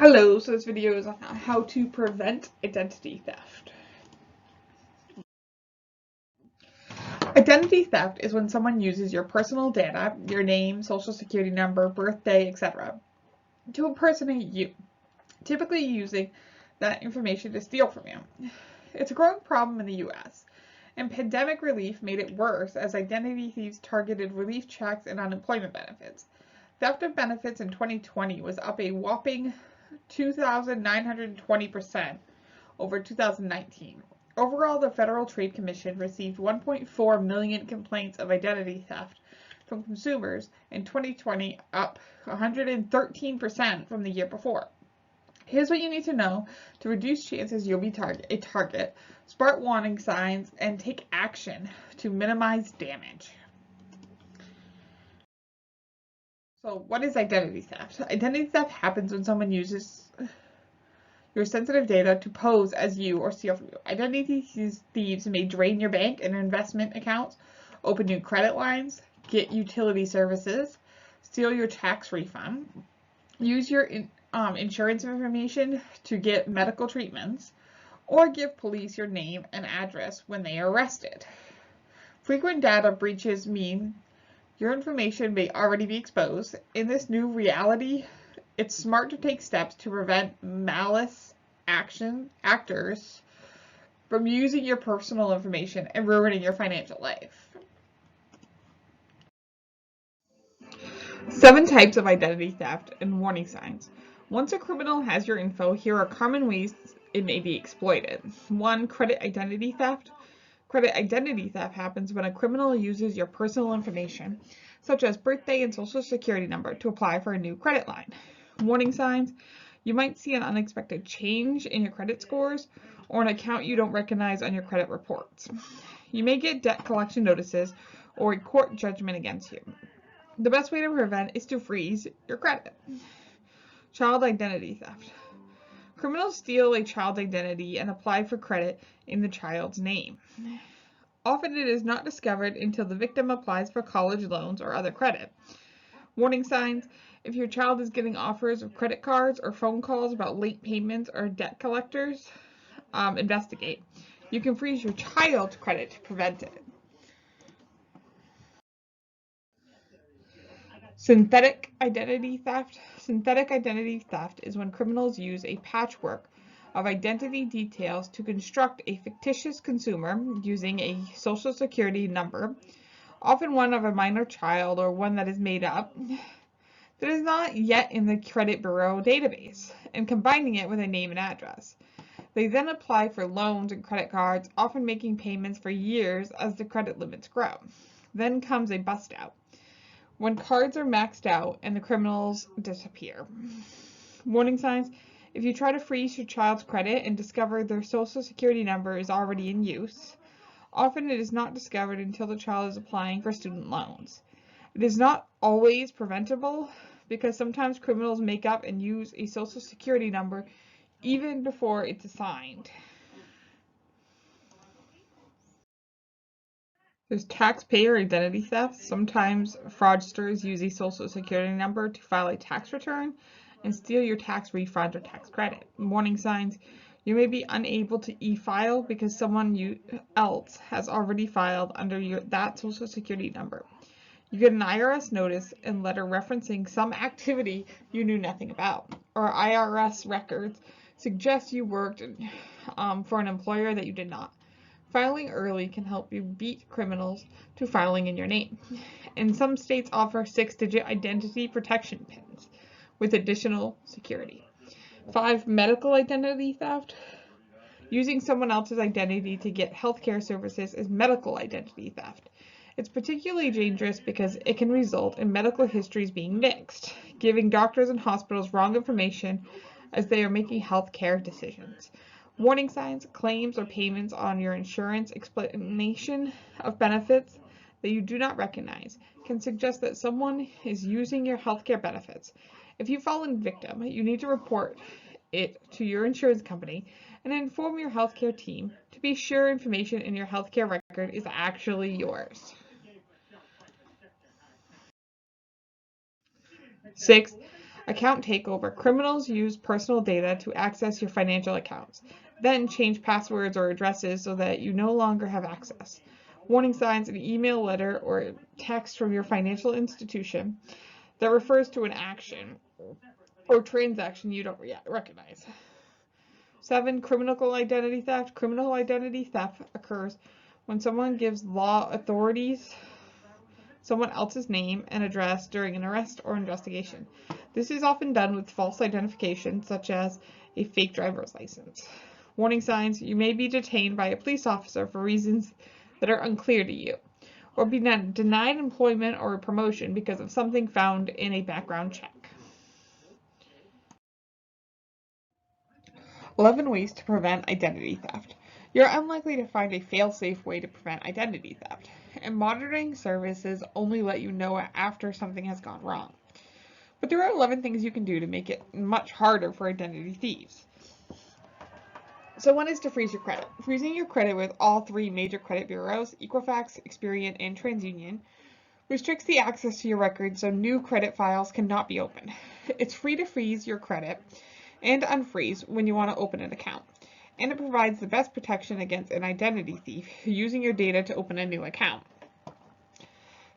Hello, so this video is on how to prevent identity theft. Identity theft is when someone uses your personal data, your name, social security number, birthday, etc., to impersonate you, typically using that information to steal from you. It's a growing problem in the US, and pandemic relief made it worse as identity thieves targeted relief checks and unemployment benefits. Theft of benefits in 2020 was up a whopping 2,920% over 2019. Overall, the Federal Trade Commission received 1.4 million complaints of identity theft from consumers in 2020, up 113% from the year before. Here's what you need to know to reduce chances you'll be a target, spot warning signs, and take action to minimize damage. So what is identity theft? Identity theft happens when someone uses your sensitive data to pose as you or steal from you. Identity thieves may drain your bank and investment accounts, open new credit lines, get utility services, steal your tax refund, use your insurance information to get medical treatments, or give police your name and address when they are arrested. Frequent data breaches mean your information may already be exposed. In this new reality, it's smart to take steps to prevent malicious actors from using your personal information and ruining your financial life. 7 types of identity theft and warning signs. Once a criminal has your info, here are common ways it may be exploited. 1. Credit identity theft. Credit identity theft happens when a criminal uses your personal information, such as birthday and social security number, to apply for a new credit line. Warning signs. You might see an unexpected change in your credit scores or an account you don't recognize on your credit reports. You may get debt collection notices or a court judgment against you. The best way to prevent is to freeze your credit. Child identity theft. Criminals steal a child's identity and apply for credit in the child's name. Often it is not discovered until the victim applies for college loans or other credit. Warning signs. If your child is getting offers of credit cards or phone calls about late payments or debt collectors, investigate. You can freeze your child's credit to prevent it. Synthetic identity theft. Synthetic identity theft is when criminals use a patchwork of identity details to construct a fictitious consumer using a social security number, often one of a minor child or one that is made up, that is not yet in the credit bureau database, and combining it with a name and address. They then apply for loans and credit cards, often making payments for years as the credit limits grow. Then comes a bust out, when cards are maxed out and the criminals disappear. Warning signs. If you try to freeze your child's credit and discover their social security number is already in use, often it is not discovered until the child is applying for student loans. It is not always preventable because sometimes criminals make up and use a social security number even before it's assigned. There's taxpayer identity theft. Sometimes fraudsters use a social security number to file a tax return and steal your tax refund or tax credit. Warning signs. You may be unable to e-file because someone else has already filed under that social security number. You get an IRS notice and letter referencing some activity you knew nothing about, or IRS records suggest you worked for an employer that you did not. Filing early can help you beat criminals to filing in your name. And some states offer 6-digit identity protection pins with additional security. 5. Medical identity theft. Using someone else's identity to get healthcare services is medical identity theft. It's particularly dangerous because it can result in medical histories being mixed, giving doctors and hospitals wrong information as they are making healthcare decisions. Warning signs. Claims or payments on your insurance explanation of benefits that you do not recognize can suggest that someone is using your healthcare benefits. If you fall in victim, you need to report it to your insurance company and inform your healthcare team to be sure information in your healthcare record is actually yours. 6. Account takeover. Criminals use personal data to access your financial accounts, then change passwords or addresses so that you no longer have access. Warning signs: an email, letter, or text from your financial institution that refers to an action or transaction you don't recognize. 7. Criminal identity theft. Criminal identity theft occurs when someone gives law authorities someone else's name and address during an arrest or investigation. This is often done with false identification, such as a fake driver's license. Warning signs: you may be detained by a police officer for reasons that are unclear to you, or be denied employment or a promotion because of something found in a background check. 11 ways to prevent identity theft. You're unlikely to find a fail-safe way to prevent identity theft, and monitoring services only let you know after something has gone wrong. But there are 11 things you can do to make it much harder for identity thieves. So one is to freeze your credit. Freezing your credit with all 3 major credit bureaus, Equifax, Experian, and TransUnion, restricts the access to your records so new credit files cannot be opened. It's free to freeze your credit and unfreeze when you want to open an account, and it provides the best protection against an identity thief using your data to open a new account.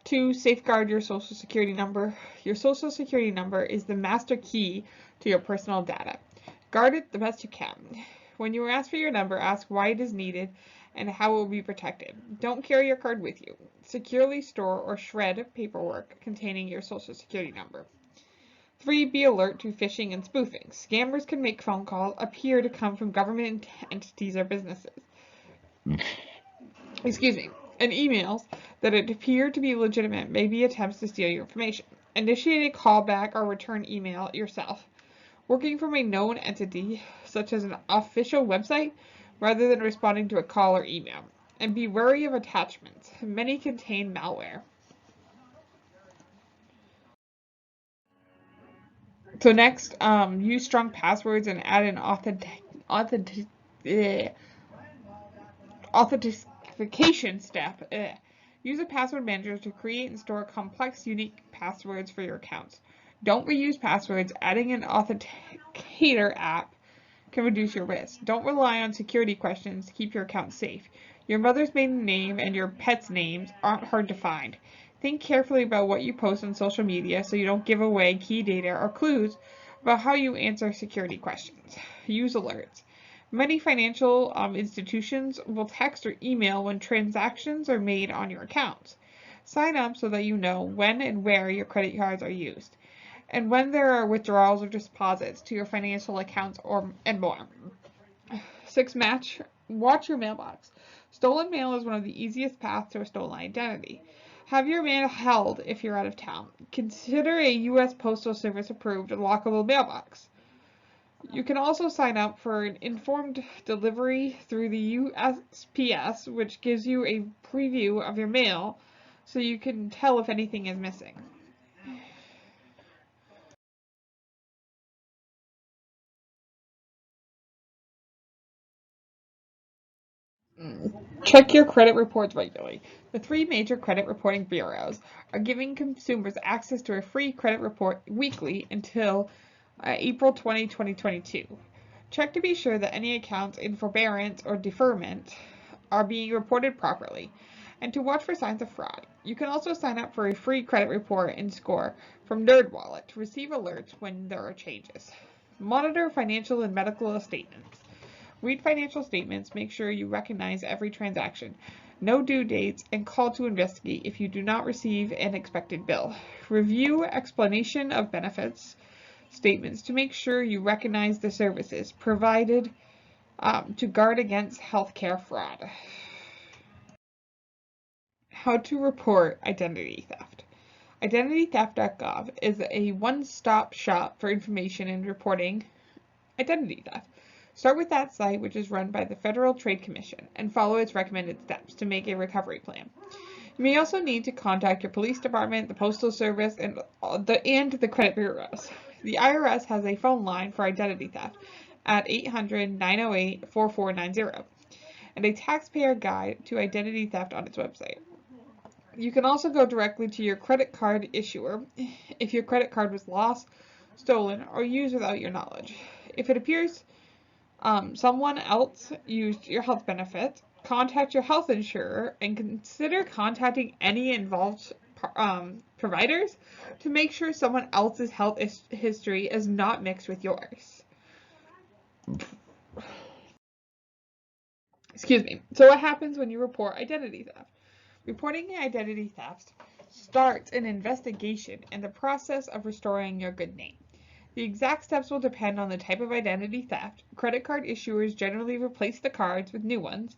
2. Safeguard your social security number. Your social security number is the master key to your personal data. Guard it the best you can. When you are asked for your number, ask why it is needed and how it will be protected. Don't carry your card with you. Securely store or shred paperwork containing your social security number. 3. Be alert to phishing and spoofing. Scammers can make phone calls appear to come from government entities or businesses. And emails that appear to be legitimate may be attempts to steal your information. Initiate a callback or return email yourself, working from a known entity, such as an official website, rather than responding to a call or email. And be wary of attachments. Many contain malware. So next, use strong passwords and add an authentication step. Use a password manager to create and store complex, unique passwords for your accounts. Don't reuse passwords. Adding an authenticator app can reduce your risk. Don't rely on security questions to keep your account safe. Your mother's maiden name and your pet's names aren't hard to find. Think carefully about what you post on social media so you don't give away key data or clues about how you answer security questions. Use alerts. Many financial institutions will text or email when transactions are made on your accounts. Sign up so that you know when and where your credit cards are used, and when there are withdrawals or deposits to your financial accounts and more. 6. Watch your mailbox. Stolen mail is one of the easiest paths to a stolen identity. Have your mail held if you're out of town. Consider a U.S. Postal Service approved lockable mailbox. You can also sign up for an informed delivery through the USPS, which gives you a preview of your mail so you can tell if anything is missing. Check your credit reports regularly. The 3 major credit reporting bureaus are giving consumers access to a free credit report weekly until April 20, 2022. Check to be sure that any accounts in forbearance or deferment are being reported properly, and to watch for signs of fraud. You can also sign up for a free credit report and score from NerdWallet to receive alerts when there are changes. Monitor financial and medical statements. Read financial statements, make sure you recognize every transaction, know due dates, and call to investigate if you do not receive an expected bill. Review explanation of benefits statements to make sure you recognize the services provided to guard against healthcare fraud. How to report identity theft. IdentityTheft.gov is a one-stop shop for information and reporting identity theft. Start with that site, which is run by the Federal Trade Commission, and follow its recommended steps to make a recovery plan. You may also need to contact your police department, the postal service, and the credit bureaus. The IRS has a phone line for identity theft at 800-908-4490, and a taxpayer guide to identity theft on its website. You can also go directly to your credit card issuer if your credit card was lost, stolen, or used without your knowledge. If it appears someone else used your health benefit, contact your health insurer and consider contacting any involved providers to make sure someone else's health history is not mixed with yours. Excuse me. So what happens when you report identity theft? Reporting identity theft starts an investigation and the process of restoring your good name. The exact steps will depend on the type of identity theft. Credit card issuers generally replace the cards with new ones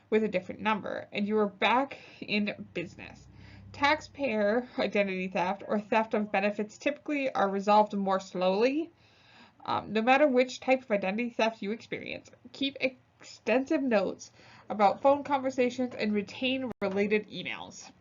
with a different number, and you are back in business. Taxpayer identity theft or theft of benefits typically are resolved more slowly. No matter which type of identity theft you experience, keep extensive notes about phone conversations and retain related emails.